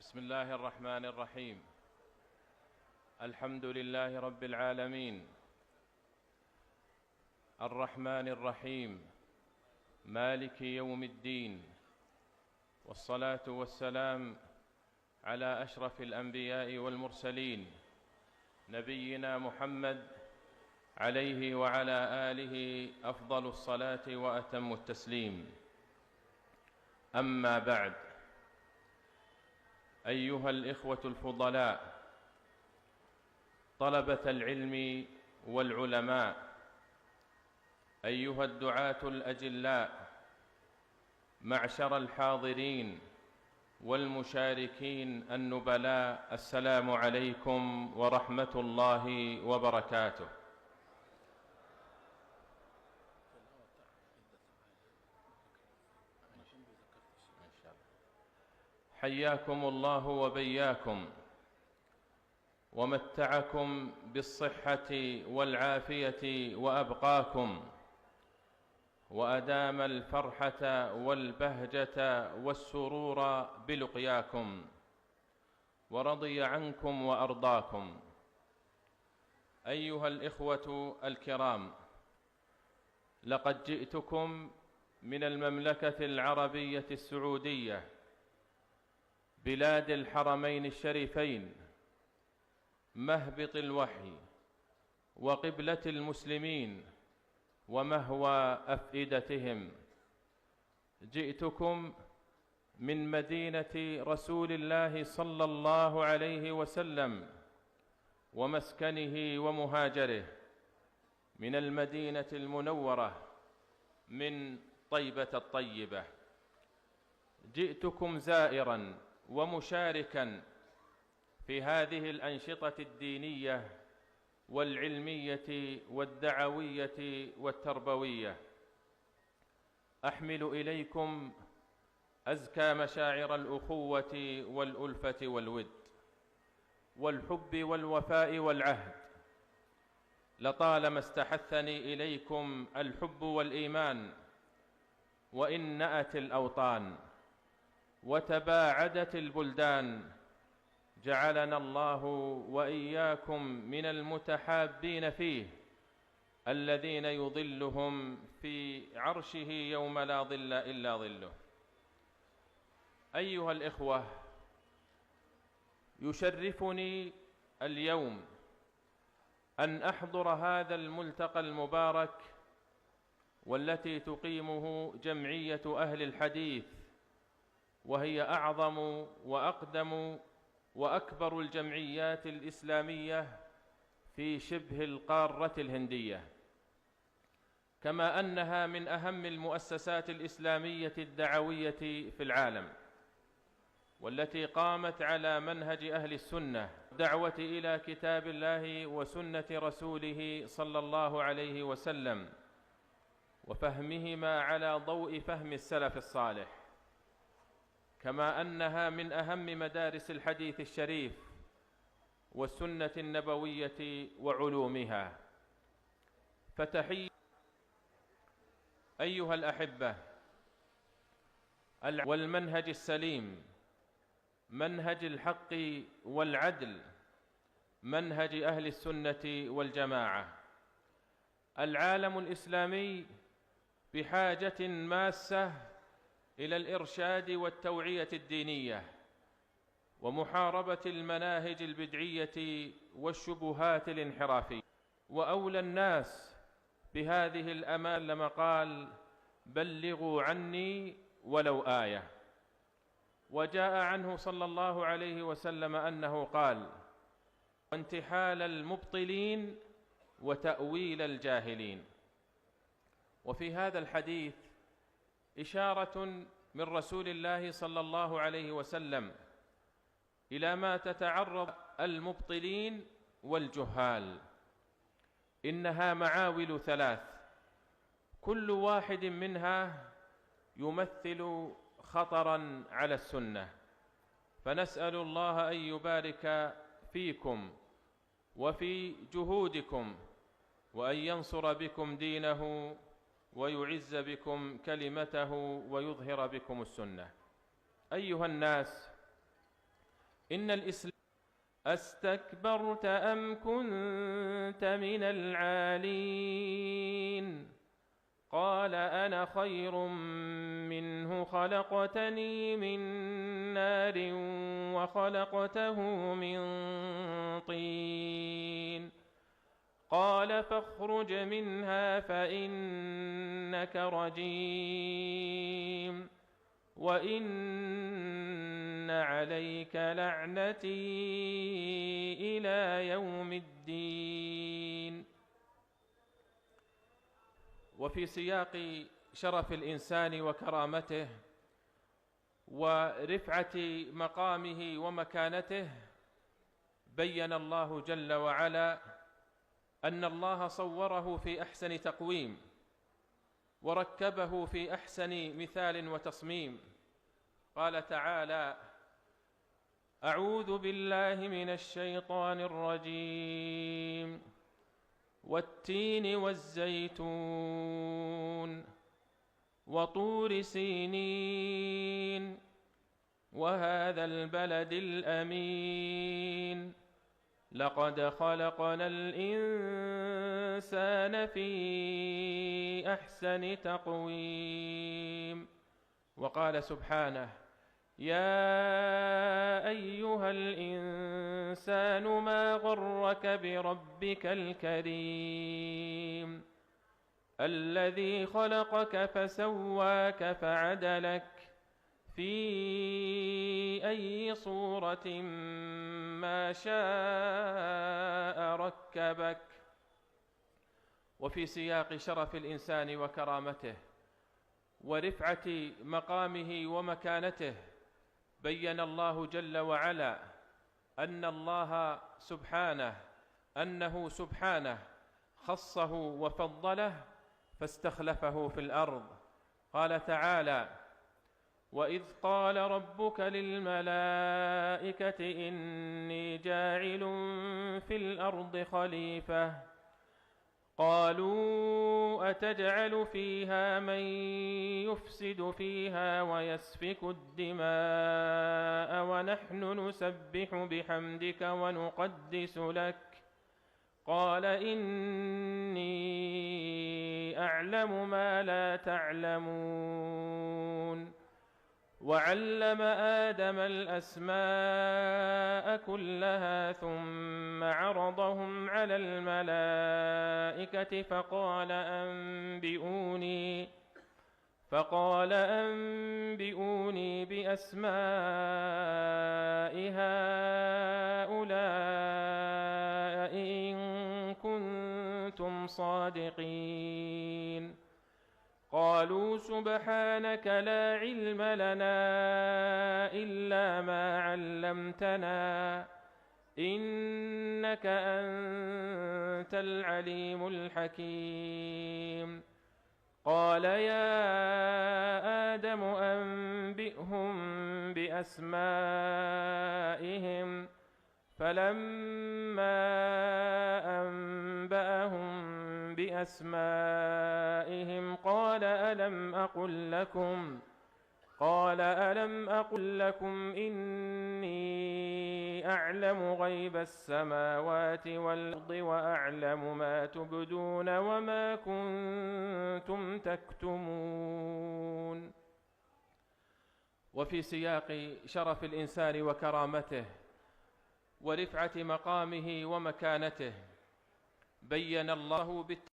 بسم الله الرحمن الرحيم. الحمد لله رب العالمين، الرحمن الرحيم، مالك يوم الدين، والصلاة والسلام على أشرف الأنبياء والمرسلين، نبينا محمد عليه وعلى آله أفضل الصلاة وأتم التسليم. أما بعد، أيها الإخوة الفضلاء، طلبة العلم والعلماء، أيها الدعاة الأجلاء، معشر الحاضرين والمشاركين النبلاء، السلام عليكم ورحمة الله وبركاته. حياكم الله وبياكم، ومتعكم بالصحة والعافية وأبقاكم، وأدام الفرحة والبهجة والسرور بلقياكم، ورضي عنكم وأرضاكم. أيها الإخوة الكرام، لقد جئتكم من المملكة العربية السعودية، بلاد الحرمين الشريفين، مهبط الوحي وقبلة المسلمين ومهوى أفئدتهم. جئتكم من مدينة رسول الله صلى الله عليه وسلم ومسكنه ومهاجره، من المدينة المنورة، من طيبة الطيبة. جئتكم زائراً ومشاركاً في هذه الأنشطة الدينية والعلمية والدعوية والتربوية. أحمل إليكم أزكى مشاعر الأخوة والألفة والود والحب والوفاء والعهد. لطالما استحثني إليكم الحب والإيمان، وإن نأت الأوطان وتباعدت البلدان، جعلنا الله وإياكم من المتحابين فيه، الذين يظلهم في عرشه يوم لا ظل إلا ظله. أيها الإخوة، يشرفني اليوم أن أحضر هذا الملتقى المبارك، والتي تقيمه جمعية أهل الحديث، وهي أعظم وأقدم وأكبر الجمعيات الإسلامية في شبه القارة الهندية، كما أنها من أهم المؤسسات الإسلامية الدعوية في العالم، والتي قامت على منهج أهل السنة، دعوة إلى كتاب الله وسنة رسوله صلى الله عليه وسلم، وفهمهما على ضوء فهم السلف الصالح، كما أنها من أهم مدارس الحديث الشريف والسنة النبوية وعلومها. فتحية أيها الأحبة، والمنهج السليم، منهج الحق والعدل، منهج أهل السنة والجماعة. العالم الإسلامي بحاجة ماسة إلى الإرشاد والتوعية الدينية، ومحاربة المناهج البدعية والشبهات الانحرافية. وأولى الناس بهذه الأمال لما قال: بلغوا عني ولو آية. وجاء عنه صلى الله عليه وسلم أنه قال: وانتحال المبطلين وتأويل الجاهلين. وفي هذا الحديث إشارة من رسول الله صلى الله عليه وسلم إلى ما تتعرض المبطلين والجهال. إنها معاول ثلاث، كل واحد منها يمثل خطراً على السنة، فنسأل الله أن يبارك فيكم وفي جهودكم، وأن ينصر بكم دينه، ويعز بكم كلمته، ويظهر بكم السنة. أيها الناس، إن الإسلام أستكبرت أم كنت من العالين قال أنا خير منه خلقتني من نار وخلقته من طين قال فاخرج منها فإنك رجيم وإن عليك لعنتي إلى يوم الدين. وفي سياق شرف الإنسان وكرامته ورفعة مقامه ومكانته بين الله جل وعلا أن الله صوره في أحسن تقويم وركبه في أحسن مثال وتصميم. قال تعالى: أعوذ بالله من الشيطان الرجيم والتين والزيتون وطور سينين وهذا البلد الأمين لقد خلقنا الإنسان في أحسن تقويم. وقال سبحانه: يا أيها الإنسان ما غرك بربك الكريم الذي خلقك فسواك فعدلك في أي صورة ما شاء ركبك. وفي سياق شرف الإنسان وكرامته ورفعة مقامه ومكانته بين الله جل وعلا أن الله أنه سبحانه خصه وفضله فاستخلفه في الأرض. قال تعالى: وإذ قال ربك للملائكة إني جاعل في الأرض خليفة قالوا أتجعل فيها من يفسد فيها ويسفك الدماء ونحن نسبح بحمدك ونقدس لك قال إني أعلم ما لا تعلمون. وعلم آدم الأسماء كلها ثم عرضهم على الملائكة فقال أنبئوني بأسماء هؤلاء إن كنتم صادقين. قالوا سبحانك لا علم لنا إلا ما علمتنا إنك أنت العليم الحكيم. قال يا آدم أنبئهم بأسمائهم فلما أنبأهم بأسمائهم قال ألم أقل لكم إني أعلم غيب السماوات والأرض وأعلم ما تبدون وما كنتم تكتمون. وفي سياق شرف الإنسان وكرامته ورفعة مقامه ومكانته بين الله